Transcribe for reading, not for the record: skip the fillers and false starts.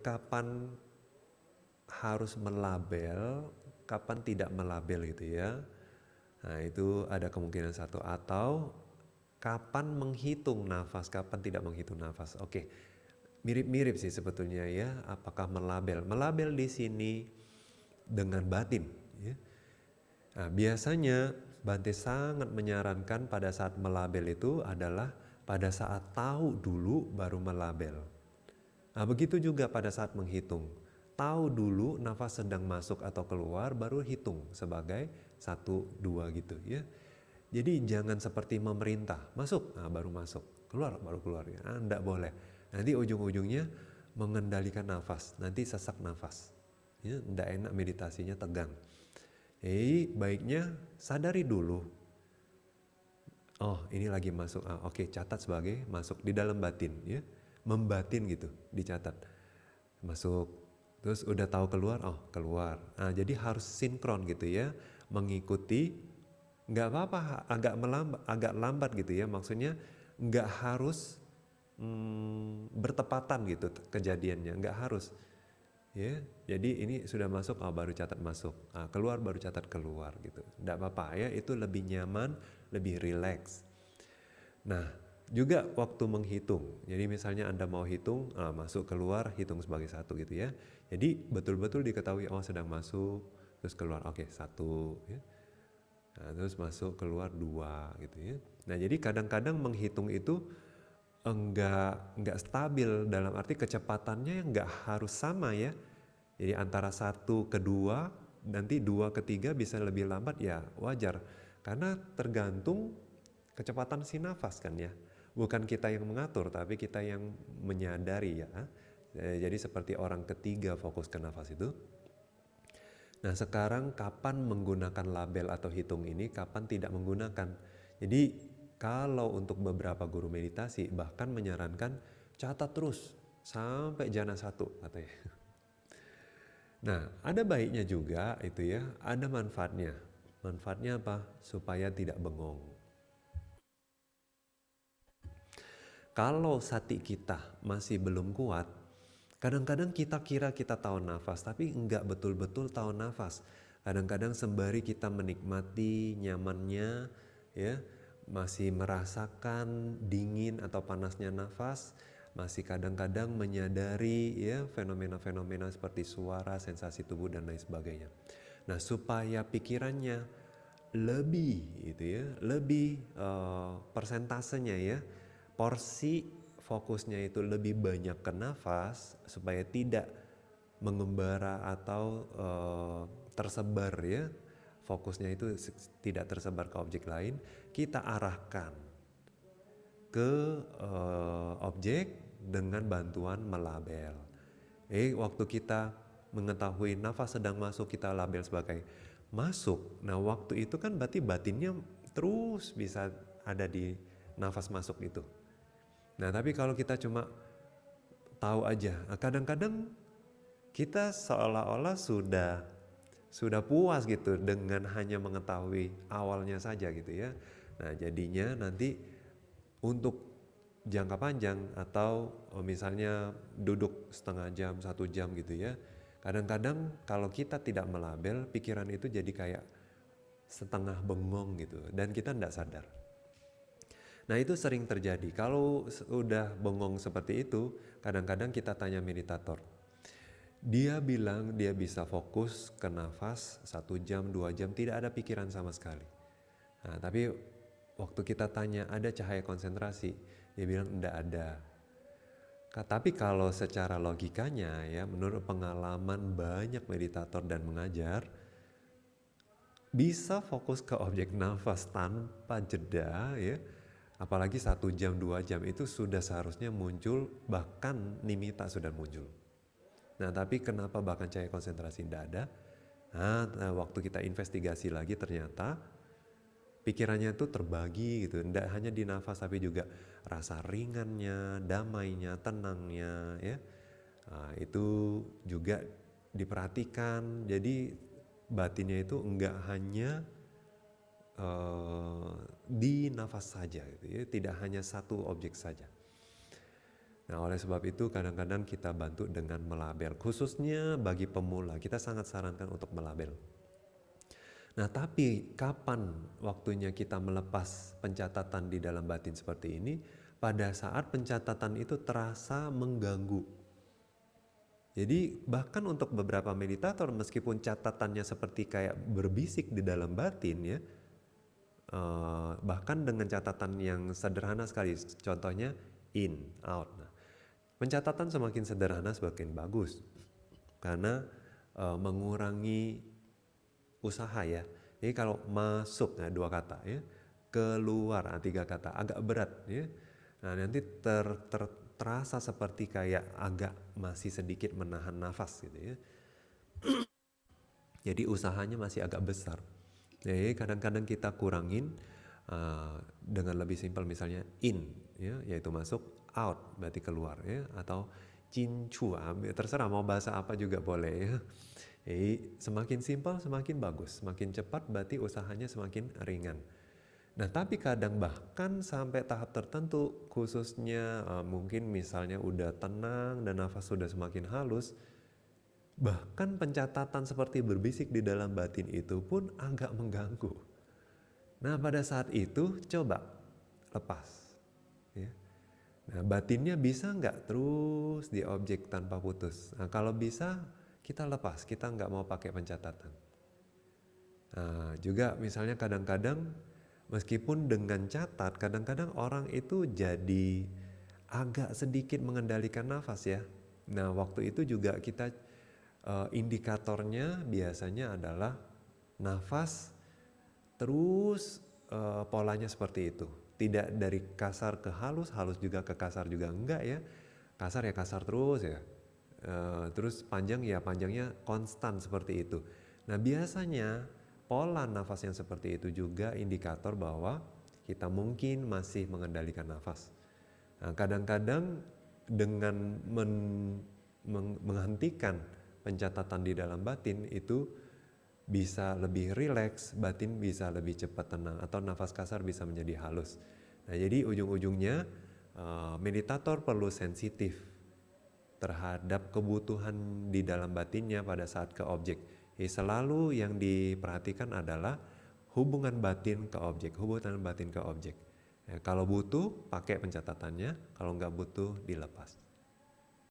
kapan harus melabel, kapan tidak melabel gitu ya. Nah itu ada kemungkinan satu, atau kapan menghitung nafas, kapan tidak menghitung nafas. Oke, mirip-mirip sih sebetulnya ya. Apakah melabel? Melabel di sini dengan batin. Ya. Nah, biasanya Bante sangat menyarankan pada saat melabel itu adalah pada saat tahu dulu baru melabel. Nah, begitu juga pada saat menghitung. Tahu dulu nafas sedang masuk atau keluar, baru hitung sebagai 1, 2 gitu ya. Jadi jangan seperti memerintah, masuk, nah baru masuk, keluar baru keluar. Ya. Nah, enggak boleh. Nanti ujung-ujungnya mengendalikan nafas, nanti sesak nafas. Ya, enggak enak meditasinya, tegang. Jadi baiknya sadari dulu. Oh ini lagi masuk, oke, catat sebagai masuk di dalam batin ya. Membatin gitu, dicatat. Masuk, terus udah tahu keluar, oh keluar. Nah, jadi harus sinkron gitu ya, mengikuti. Nggak apa-apa agak lambat gitu ya, maksudnya nggak harus bertepatan gitu kejadiannya, nggak harus ya. Jadi ini sudah masuk, baru catat masuk, keluar baru catat keluar gitu, nggak apa-apa ya, itu lebih nyaman, lebih rileks. Nah juga waktu menghitung, jadi misalnya Anda mau hitung, masuk keluar hitung sebagai 1 gitu ya. Jadi betul-betul diketahui, oh sedang masuk terus keluar, oke 1 ya. Nah, terus masuk keluar 2 gitu ya. Nah jadi kadang-kadang menghitung itu enggak stabil, dalam arti kecepatannya enggak harus sama ya. Jadi antara 1 ke 2, nanti 2 ke 3 bisa lebih lambat ya wajar. Karena tergantung kecepatan si nafas kan ya. Bukan kita yang mengatur, tapi kita yang menyadari ya. Jadi seperti orang ketiga fokus ke nafas itu. Nah sekarang kapan menggunakan label atau hitung ini, kapan tidak menggunakan. Jadi kalau untuk beberapa guru meditasi bahkan menyarankan catat terus sampai jana 1 katanya. Nah ada baiknya juga itu ya, ada manfaatnya. Manfaatnya apa? Supaya tidak bengong. Kalau sati kita masih belum kuat, kadang-kadang kita kira kita tahu nafas, tapi enggak betul-betul tahu nafas. Kadang-kadang sembari kita menikmati nyamannya, ya, masih merasakan dingin atau panasnya nafas, masih kadang-kadang menyadari ya fenomena-fenomena seperti suara, sensasi tubuh dan lain sebagainya. Nah, supaya pikirannya lebih itu ya, lebih persentasenya ya, porsi fokusnya itu lebih banyak ke nafas supaya tidak mengembara atau tersebar ya, fokusnya itu tidak tersebar ke objek lain, kita arahkan ke objek dengan bantuan melabel. Waktu kita mengetahui nafas sedang masuk, kita label sebagai masuk. Nah waktu itu kan berarti batinnya terus bisa ada di nafas masuk itu. Nah tapi kalau kita cuma tahu aja, kadang-kadang kita seolah-olah sudah puas gitu dengan hanya mengetahui awalnya saja gitu ya. Nah jadinya nanti untuk jangka panjang atau misalnya duduk setengah jam, 1 jam gitu ya. Kadang-kadang kalau kita tidak melabel, pikiran itu jadi kayak setengah bengong gitu dan kita tidak sadar. Nah itu sering terjadi. Kalau udah bengong seperti itu, kadang-kadang kita tanya meditator. Dia bilang dia bisa fokus ke nafas 1 jam, 2 jam, tidak ada pikiran sama sekali. Nah, tapi waktu kita tanya ada cahaya konsentrasi, dia bilang tidak ada. Tapi kalau secara logikanya ya, menurut pengalaman banyak meditator dan mengajar, bisa fokus ke objek nafas tanpa jeda ya. Apalagi 1 jam, 2 jam itu sudah seharusnya muncul, bahkan nimitta sudah muncul. Nah tapi kenapa bahkan cahaya konsentrasi tidak ada? Nah waktu kita investigasi lagi ternyata pikirannya itu terbagi gitu, tidak hanya di nafas tapi juga rasa ringannya, damainya, tenangnya ya. Nah, itu juga diperhatikan. Jadi batinnya itu enggak hanya di nafas saja gitu ya, tidak hanya satu objek saja. Nah, oleh sebab itu kadang-kadang kita bantu dengan melabel. Khususnya bagi pemula, kita sangat sarankan untuk melabel. Nah, tapi kapan waktunya kita melepas pencatatan di dalam batin seperti ini? Pada saat pencatatan itu terasa mengganggu. Jadi bahkan untuk beberapa meditator, meskipun catatannya seperti kayak berbisik di dalam batin ya, bahkan dengan catatan yang sederhana sekali, contohnya in, out. Nah, pencatatan semakin sederhana semakin bagus karena mengurangi usaha ya. Jadi kalau masuk, nah 2 kata ya, keluar, nah 3 kata, agak berat ya. Nah nanti terasa seperti kayak agak masih sedikit menahan nafas gitu ya. Jadi usahanya masih agak besar. Jadi kadang-kadang kita kurangin dengan lebih simpel, misalnya in ya, yaitu masuk, out berarti keluar ya, atau cincu, terserah mau bahasa apa juga boleh ya. Jadi semakin simpel semakin bagus, semakin cepat berarti usahanya semakin ringan. Nah tapi kadang bahkan sampai tahap tertentu, khususnya mungkin misalnya udah tenang dan nafas sudah semakin halus, bahkan pencatatan seperti berbisik di dalam batin itu pun agak mengganggu. Nah pada saat itu coba lepas ya. Nah batinnya bisa nggak terus di objek tanpa putus. Nah kalau bisa kita lepas, kita nggak mau pakai pencatatan. Nah juga misalnya kadang-kadang meskipun dengan catat, kadang-kadang orang itu jadi agak sedikit mengendalikan nafas ya. Nah waktu itu juga kita indikatornya biasanya adalah nafas terus polanya seperti itu. Tidak dari kasar ke halus, halus juga ke kasar juga enggak ya. Kasar ya kasar terus ya. Terus panjang ya panjangnya konstan seperti itu. Nah biasanya pola nafas yang seperti itu juga indikator bahwa kita mungkin masih mengendalikan nafas. Nah, kadang-kadang dengan menghentikan pencatatan di dalam batin itu bisa lebih rileks, batin bisa lebih cepat tenang, atau nafas kasar bisa menjadi halus. Nah, jadi ujung-ujungnya meditator perlu sensitif terhadap kebutuhan di dalam batinnya pada saat ke objek. Jadi selalu yang diperhatikan adalah hubungan batin ke objek, hubungan batin ke objek. Ya, kalau butuh pakai pencatatannya, kalau nggak butuh dilepas.